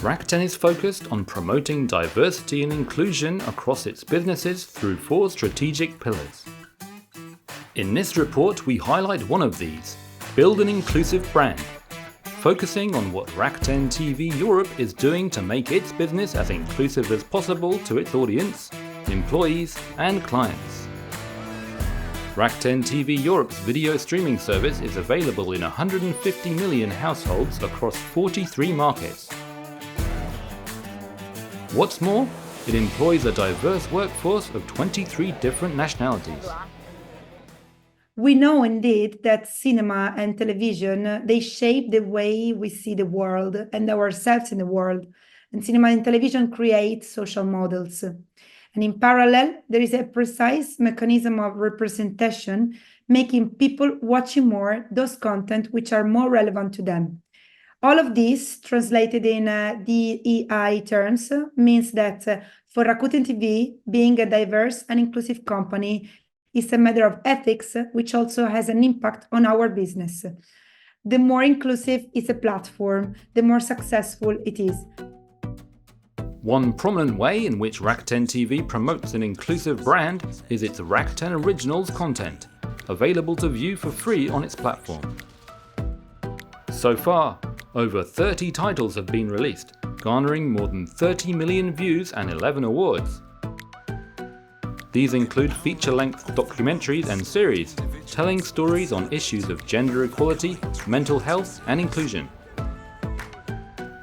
Rakuten is focused on promoting diversity and inclusion across its businesses through 4 strategic pillars. In this report, we highlight one of these: build an inclusive brand, focusing on what Rakuten TV Europe is doing to make its business as inclusive as possible to its audience, employees and clients. Rakuten TV Europe's video streaming service is available in 150 million households across 43 markets. What's more, it employs a diverse workforce of 23 different nationalities. We know indeed that cinema and television, they shape the way we see the world and ourselves in the world. And cinema and television create social models. And in parallel, there is a precise mechanism of representation, making people watching more those content which are more relevant to them. All of this, translated in DEI terms, means that for Rakuten TV, being a diverse and inclusive company is a matter of ethics, which also has an impact on our business. The more inclusive is a platform, the more successful it is. One prominent way in which Rakuten TV promotes an inclusive brand is its Rakuten Originals content, available to view for free on its platform. So far, over 30 titles have been released, garnering more than 30 million views and 11 awards. These include feature-length documentaries and series, telling stories on issues of gender equality, mental health and inclusion.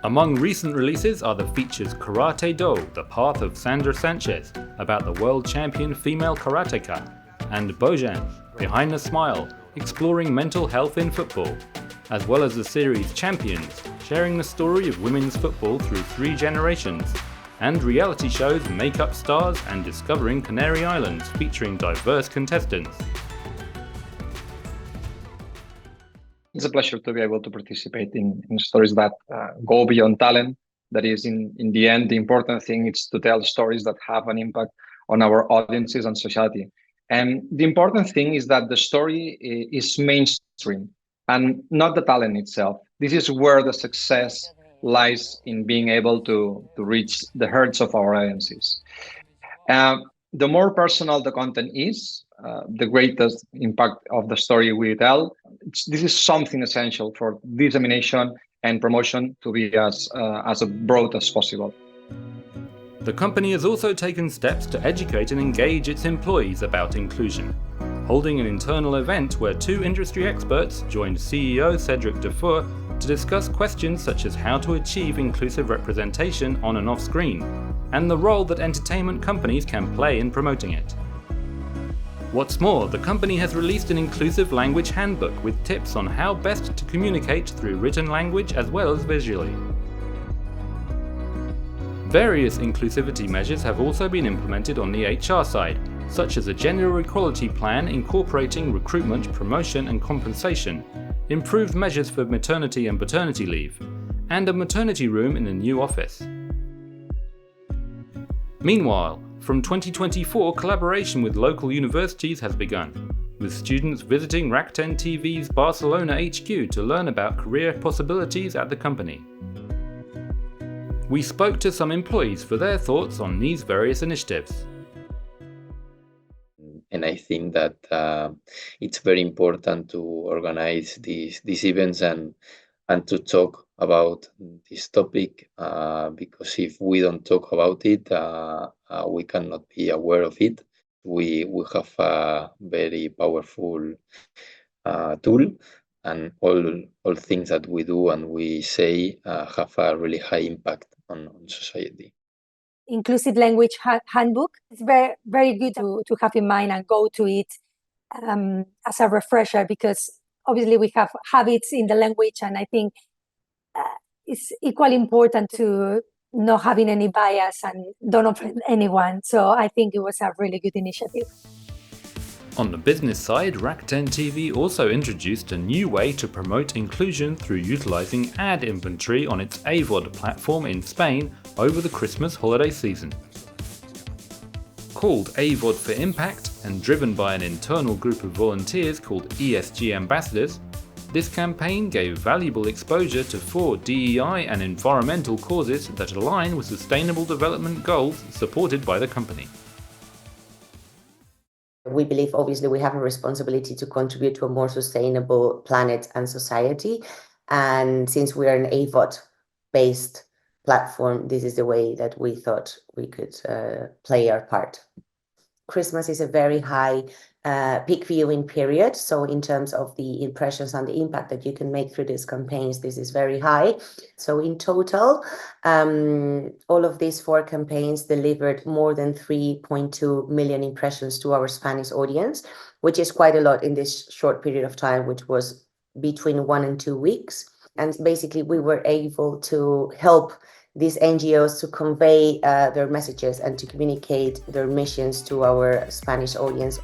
Among recent releases are the features Karate Do, The Path of Sandra Sanchez, about the world champion female karateka, and Bojan, Behind the Smile, exploring mental health in football, as well as the series Champions, sharing the story of women's football through 3 generations, and reality shows Make Up Stars and Discovering Canary Islands, featuring diverse contestants. It's a pleasure to be able to participate in stories that go beyond talent. That is, in the end, the important thing is to tell stories that have an impact on our audiences and society. And the important thing is that the story is mainstream and not the talent itself. This is where the success lies, in being able to reach the hearts of our audiences. The more personal the content is, the greatest impact of the story we tell. This is something essential for dissemination and promotion to be as broad as possible. The company has also taken steps to educate and engage its employees about inclusion, holding an internal event where 2 industry experts joined CEO Cedric Dufour to discuss questions such as how to achieve inclusive representation on and off screen, and the role that entertainment companies can play in promoting it. What's more, the company has released an inclusive language handbook with tips on how best to communicate through written language as well as visually. Various inclusivity measures have also been implemented on the HR side, such as a gender equality plan incorporating recruitment, promotion and compensation, improved measures for maternity and paternity leave, and a maternity room in a new office. Meanwhile, from 2024, collaboration with local universities has begun, with students visiting Rakuten TV's Barcelona HQ to learn about career possibilities at the company. We spoke to some employees for their thoughts on these various initiatives. And I think that it's very important to organize these events and to talk about this topic, because if we don't talk about it, we cannot be aware of it. We have a very powerful tool, and all things that we do and we say have a really high impact on society. Inclusive language handbook. It's very, very good to have in mind and go to it as a refresher, because obviously we have habits in the language, and I think it's equally important to not having any bias and don't offend anyone. So I think it was a really good initiative. On the business side, Rakuten TV also introduced a new way to promote inclusion through utilizing ad inventory on its AVOD platform in Spain over the Christmas holiday season. Called AVOD for Impact and driven by an internal group of volunteers called ESG Ambassadors, This campaign gave valuable exposure to 4 DEI and environmental causes that align with sustainable development goals supported by the company. We believe, obviously, we have a responsibility to contribute to a more sustainable planet and society. And since we are an AVOD-based platform, this is the way that we thought we could play our part. Christmas is a very high peak viewing period. So in terms of the impressions and the impact that you can make through these campaigns, this is very high. So in total, all of these 4 campaigns delivered more than 3.2 million impressions to our Spanish audience, which is quite a lot in this short period of time, which was between 1 and 2 weeks. And basically, we were able to help these NGOs to convey their messages and to communicate their missions to our Spanish audience.